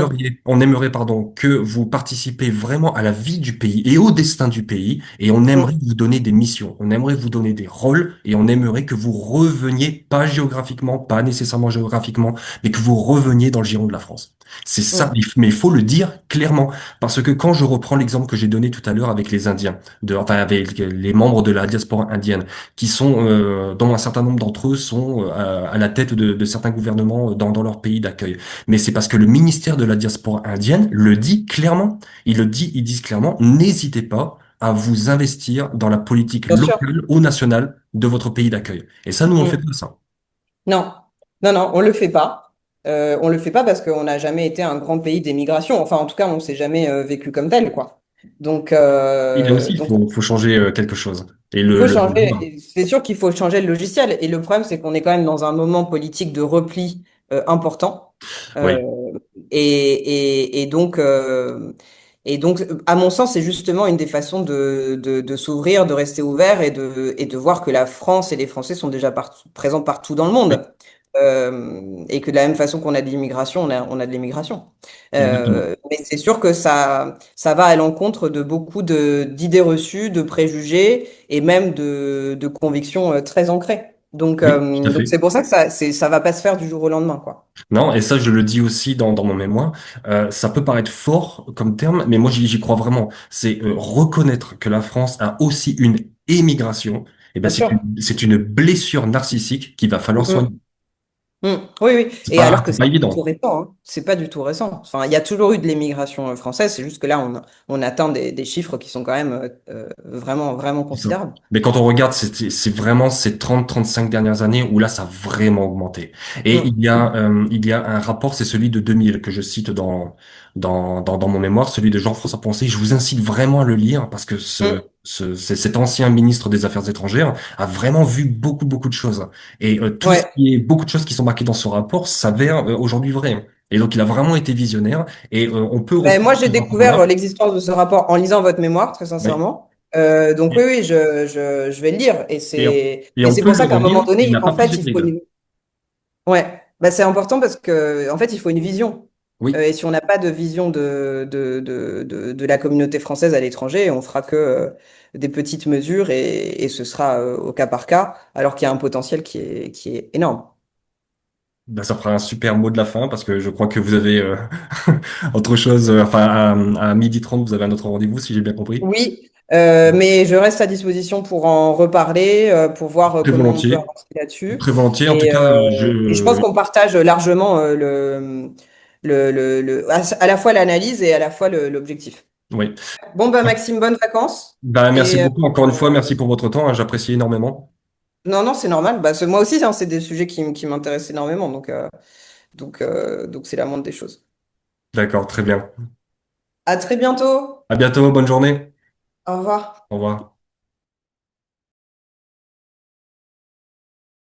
on aimerait, pardon, que vous participez vraiment à la vie du pays et au destin du pays, et on mm, aimerait vous donner des missions, on aimerait vous donner des rôles, et on aimerait que vous reveniez, pas géographiquement, pas nécessairement géographiquement, mais que vous reveniez dans le giron de la France. C'est ça, mm, mais il faut le dire clairement, parce que quand je reprends reprends l'exemple que j'ai donné tout à l'heure avec les Indiens, enfin avec les membres de la diaspora indienne, qui sont, dont un certain nombre d'entre eux sont à la tête de certains gouvernements dans leur pays d'accueil. Mais c'est parce que le ministère de la diaspora indienne le dit clairement. Ils disent clairement, n'hésitez pas à vous investir dans la politique Bien sûr. locale ou nationale de votre pays d'accueil. Et ça, nous, on fait Mm. pas ça. Non, non, non, on le fait pas. On le fait pas parce qu'on n'a jamais été un grand pays d'émigration. Enfin, en tout cas, on s'est jamais vécu comme tel, quoi. Donc, Il y a aussi, donc, faut changer quelque chose. Et il faut changer. C'est sûr qu'il faut changer le logiciel. Et le problème, c'est qu'on est quand même dans un moment politique de repli important. Euh, oui, et, et, et donc, euh, et donc, à mon sens, c'est justement une des façons de s'ouvrir, de rester ouvert et de voir que la France et les Français sont déjà présents partout dans le oui, monde. Et que de la même façon qu'on a de l'immigration, on a de l'immigration. exactement. Mais c'est sûr que ça va à l'encontre de beaucoup d'idées reçues, de préjugés et même de convictions très ancrées. Donc, Oui, tout à donc fait. c'est pour ça que ça va pas se faire du jour au lendemain, quoi. Non, et ça, je le dis aussi dans mon mémoire. Ça peut paraître fort comme terme, mais moi, j'y crois vraiment. C'est reconnaître que la France a aussi une émigration. Et ben, Bien sûr. c'est une blessure narcissique qu'il va falloir soigner. Mm. Mm. Oui, oui. Et alors que C'est c'est pas pas du tout évident. récent, hein. C'est pas du tout récent. Enfin, il y a toujours eu de l'immigration française. C'est juste que là, on atteint des chiffres qui sont quand même vraiment, vraiment C'est ça. considérables. Mais quand on regarde, c'est vraiment ces 30-35 dernières années où là, ça a vraiment augmenté. Et Mm. il y a un rapport, c'est celui de 2000 que je cite dans mon mémoire, celui de Jean-François Poncet. Je vous incite vraiment à le lire parce que Mm. cet ancien ministre des Affaires étrangères a vraiment vu beaucoup de choses. Et tout ce Ouais. qui est, beaucoup de choses qui sont marquées dans ce rapport s'avèrent aujourd'hui vraies. Et donc, il a vraiment été visionnaire. Et on peut Ben, moi, reprendre j'ai ce découvert rapport-là. l'existence de ce rapport en lisant votre mémoire, très Oui. sincèrement. Donc oui, oui, je vais le lire. Et Et, c'est et et on c'est peut pour le ça qu'à un moment relire, il donné, n'a en pas fait, pigé il de faut rigueur. une... Ouais, ben, c'est important parce que en fait, il faut une vision. Oui, Et si on n'a pas de vision de la communauté française à l'étranger, on fera que des petites mesures et ce sera au cas par cas, alors qu'il y a un potentiel qui est énorme. bah, ça fera un super mot de la fin parce que je crois que vous avez autre chose, enfin à 12h30, vous avez un autre rendez-vous si j'ai bien compris. Oui, mais je reste à disposition pour en reparler, pour voir Très comment on peut volontiers, avancer là-dessus. très volontiers. En tout Et, cas, je pense je, qu'on partage largement à la fois l'analyse et à la fois l'objectif. oui. Bon, bah, Maxime, bonnes vacances. Bah, merci Et beaucoup encore une fois, merci pour votre temps, hein, j'apprécie énormément. non, non, c'est normal. Bah, moi aussi, hein, c'est des sujets qui m'intéressent énormément. Donc c'est la moindre des choses. D'accord, très bien. À très bientôt. À bientôt, bonne journée. Au revoir. Au revoir.